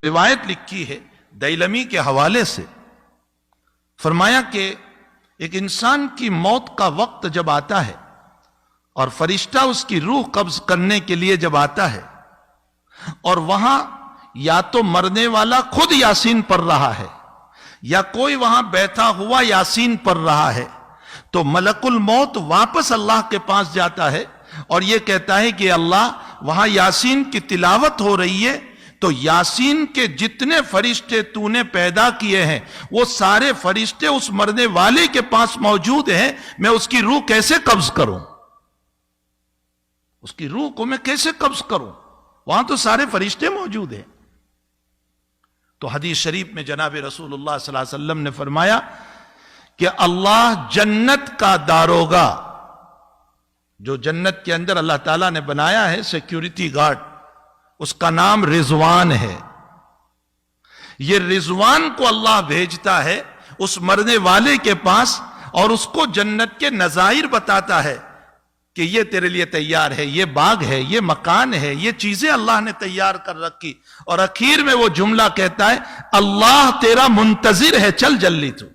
روایت لکھی ہے دیلمی کے حوالے سے، فرمایا کہ ایک انسان کی موت کا وقت جب آتا ہے اور فرشتہ اس کی روح قبض کرنے کے لیے جب آتا ہے اور وہاں یا تو مرنے والا خود یاسین پڑھ رہا ہے یا کوئی وہاں بیٹھا ہوا یاسین پڑھ رہا ہے، تو ملک الموت واپس اللہ کے پاس جاتا ہے اور یہ کہتا ہے کہ اللہ وہاں یاسین کی تلاوت ہو رہی ہے، تو یاسین کے جتنے فرشتے تو نے پیدا کیے ہیں وہ سارے فرشتے اس مرنے والے کے پاس موجود ہیں، میں اس کی روح کیسے قبض کروں؟ اس کی روح کو میں کیسے قبض کروں؟ وہاں تو سارے فرشتے موجود ہیں۔ تو حدیث شریف میں جناب رسول اللہ صلی اللہ علیہ وسلم نے فرمایا کہ اللہ جنت کا داروغہ، جو جنت کے اندر اللہ تعالیٰ نے بنایا ہے سیکیورٹی گارڈ، اس کا نام رضوان ہے۔ یہ رضوان کو اللہ بھیجتا ہے اس مرنے والے کے پاس اور اس کو جنت کے نظائر بتاتا ہے کہ یہ تیرے لیے تیار ہے، یہ باغ ہے، یہ مکان ہے، یہ چیزیں اللہ نے تیار کر رکھی، اور اخیر میں وہ جملہ کہتا ہے اللہ تیرا منتظر ہے، چل جلدی تو۔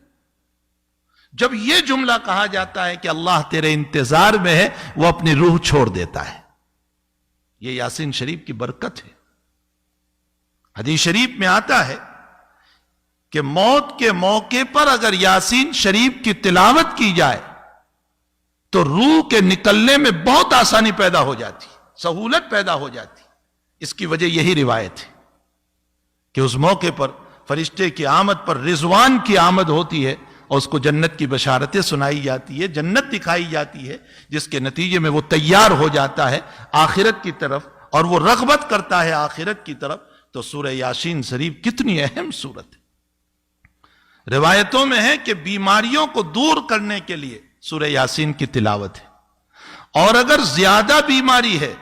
جب یہ جملہ کہا جاتا ہے کہ اللہ تیرے انتظار میں ہے، وہ اپنی روح چھوڑ دیتا ہے۔ یہ یاسین شریف کی برکت ہے۔ حدیث شریف میں آتا ہے کہ موت کے موقع پر اگر یاسین شریف کی تلاوت کی جائے تو روح کے نکلنے میں بہت آسانی پیدا ہو جاتی، سہولت پیدا ہو جاتی۔ اس کی وجہ یہی روایت ہے کہ اس موقع پر فرشتے کی آمد پر رضوان کی آمد ہوتی ہے اور اس کو جنت کی بشارتیں سنائی جاتی ہے، جنت دکھائی جاتی ہے، جس کے نتیجے میں وہ تیار ہو جاتا ہے آخرت کی طرف اور وہ رغبت کرتا ہے آخرت کی طرف۔ تو سورہ یاسین شریف کتنی اہم سورت ہے۔ روایتوں میں ہے کہ بیماریوں کو دور کرنے کے لیے سورہ یاسین کی تلاوت ہے، اور اگر زیادہ بیماری ہے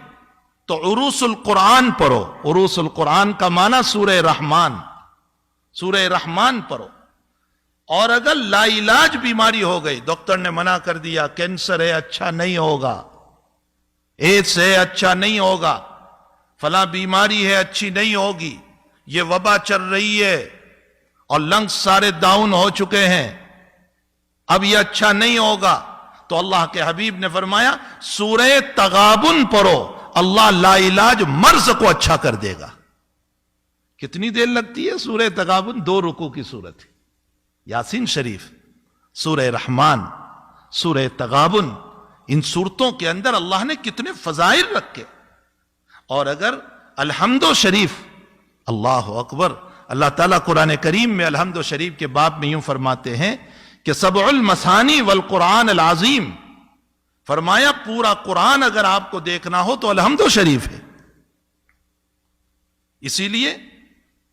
تو عروس القرآن پڑھو۔ عروس القرآن کا معنی سورہ رحمان، سورہ رحمان پڑھو۔ اور اگر لا علاج بیماری ہو گئی، ڈاکٹر نے منع کر دیا کینسر ہے اچھا نہیں ہوگا، ایڈس ہے اچھا نہیں ہوگا، فلاں بیماری ہے اچھی نہیں ہوگی، یہ وبا چل رہی ہے اور لنگز سارے ڈاؤن ہو چکے ہیں، اب یہ اچھا نہیں ہوگا، تو اللہ کے حبیب نے فرمایا سورہ تغابن پڑھو، اللہ لا علاج مرض کو اچھا کر دے گا۔ کتنی دیر لگتی ہے سورہ تغابن؟ 2 رکوع کی سورت ہے۔ یاسین شریف، سورہ رحمان، سورہ تغابن، ان صورتوں کے اندر اللہ نے کتنے فضائل رکھے۔ اور اگر الحمد شریف، اللہ اکبر، اللہ تعالیٰ قرآن کریم میں الحمد شریف کے باب میں یوں فرماتے ہیں کہ سبع المثانی والقرآن العظیم، فرمایا پورا قرآن اگر آپ کو دیکھنا ہو تو الحمد شریف ہے۔ اسی لیے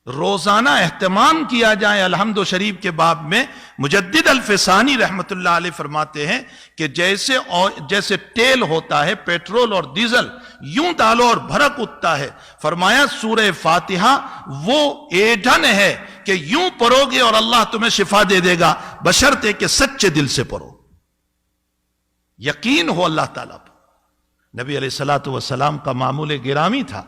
روزانہ اہتمام کیا جائے الحمد شریف کے باب میں۔ مجدد الفسانی رحمت اللہ علیہ فرماتے ہیں کہ جیسے تیل ہوتا ہے، پیٹرول اور ڈیزل، یوں ڈالو اور بھڑک اٹھتا ہے، فرمایا سورہ فاتحہ وہ ایندھن ہے کہ یوں پڑھو گے اور اللہ تمہیں شفا دے دے گا، بشرطے کہ سچے دل سے پڑھو، یقین ہو اللہ تعالیٰ پر۔ نبی علیہ الصلوۃ والسلام کا معمول گرامی تھا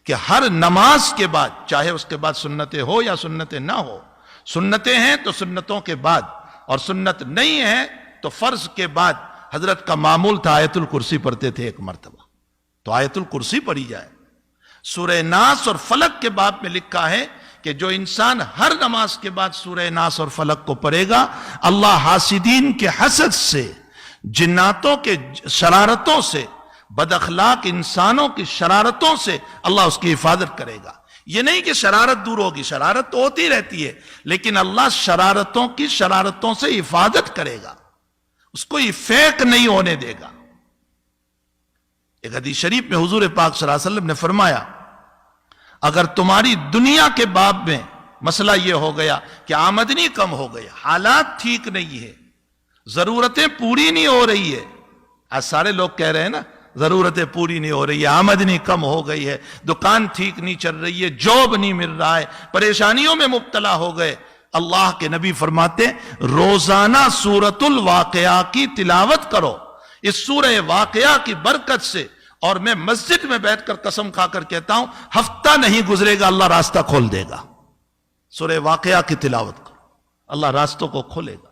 کہ ہر نماز کے بعد، چاہے اس کے بعد سنتیں ہو یا سنتیں نہ ہو، سنتیں ہیں تو سنتوں کے بعد، اور سنت نہیں ہے تو فرض کے بعد، حضرت کا معمول تھا آیت الکرسی پڑھتے تھے ایک مرتبہ، تو آیت الکرسی پڑھی جائے۔ سورہ ناس اور فلق کے باب میں لکھا ہے کہ جو انسان ہر نماز کے بعد سورہ ناس اور فلق کو پڑھے گا، اللہ حاسدین کے حسد سے، جناتوں کے شرارتوں سے، بد اخلاق انسانوں کی شرارتوں سے اللہ اس کی حفاظت کرے گا۔ یہ نہیں کہ شرارت دور ہوگی، شرارت تو ہوتی رہتی ہے، لیکن اللہ شرارتوں کی شرارتوں سے حفاظت کرے گا، اس کو یہ فیک نہیں ہونے دے گا۔ ایک حدیث شریف میں حضور پاک صلی اللہ علیہ وسلم نے فرمایا اگر تمہاری دنیا کے باب میں مسئلہ یہ ہو گیا کہ آمدنی کم ہو گئی، حالات ٹھیک نہیں ہے، ضرورتیں پوری نہیں ہو رہی ہے، آج سارے لوگ کہہ رہے ہیں نا ضرورتیں پوری نہیں ہو رہی ہے، آمدنی کم ہو گئی ہے، دکان ٹھیک نہیں چل رہی ہے، جاب نہیں مل رہا ہے، پریشانیوں میں مبتلا ہو گئے، اللہ کے نبی فرماتے روزانہ سورۃ الواقعہ کی تلاوت کرو۔ اس سورہ واقعہ کی برکت سے اور میں مسجد میں بیٹھ کر قسم کھا کر کہتا ہوں ہفتہ نہیں گزرے گا اللہ راستہ کھول دے گا. سورہ واقعہ کی تلاوت کرو, اللہ راستوں کو کھولے گا.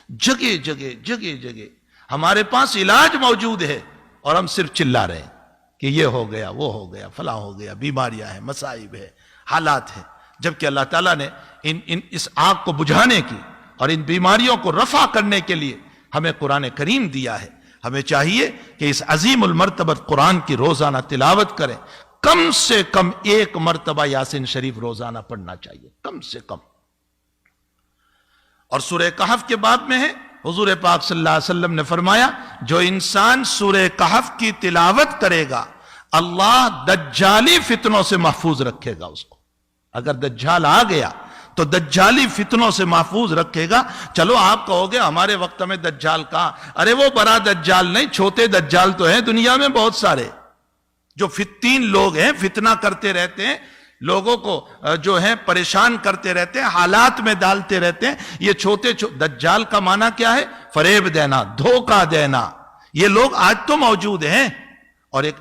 جگہ جگہ جگہ جگہ ہمارے پاس علاج موجود ہے اور ہم صرف چلا رہے ہیں کہ یہ ہو گیا, وہ ہو گیا, فلاں ہو گیا, بیماریاں ہیں, مصائب ہے, حالات ہیں. جبکہ اللہ تعالیٰ نے اس آگ کو بجھانے کی اور ان بیماریوں کو رفع کرنے کے لیے ہمیں قرآن کریم دیا ہے. ہمیں چاہیے کہ اس عظیم المرتبت قرآن کی روزانہ تلاوت کریں. کم سے کم 1 مرتبہ یاسین شریف روزانہ پڑھنا چاہیے, کم سے کم. اور سورہ کہف کے باب میں ہے, حضور پاک صلی اللہ علیہ وسلم نے فرمایا جو انسان سورہ کہف کی تلاوت کرے گا اللہ دجالی فتنوں سے محفوظ رکھے گا اس کو. اگر دجال آ گیا تو دجالی فتنوں سے محفوظ رکھے گا. چلو آپ کہو گے ہمارے وقت میں دجال کہاں, ارے وہ بڑا دجال نہیں, چھوٹے دجال تو ہیں دنیا میں بہت سارے, جو 3 لوگ ہیں, فتنہ کرتے رہتے ہیں, لوگوں کو جو ہیں پریشان کرتے رہتے ہیں, حالات میں ڈالتے رہتے ہیں. یہ چھوٹے دجال کا معنی کیا ہے؟ فریب دینا, دھوکہ دینا. یہ لوگ آج تو موجود ہیں. اور ایک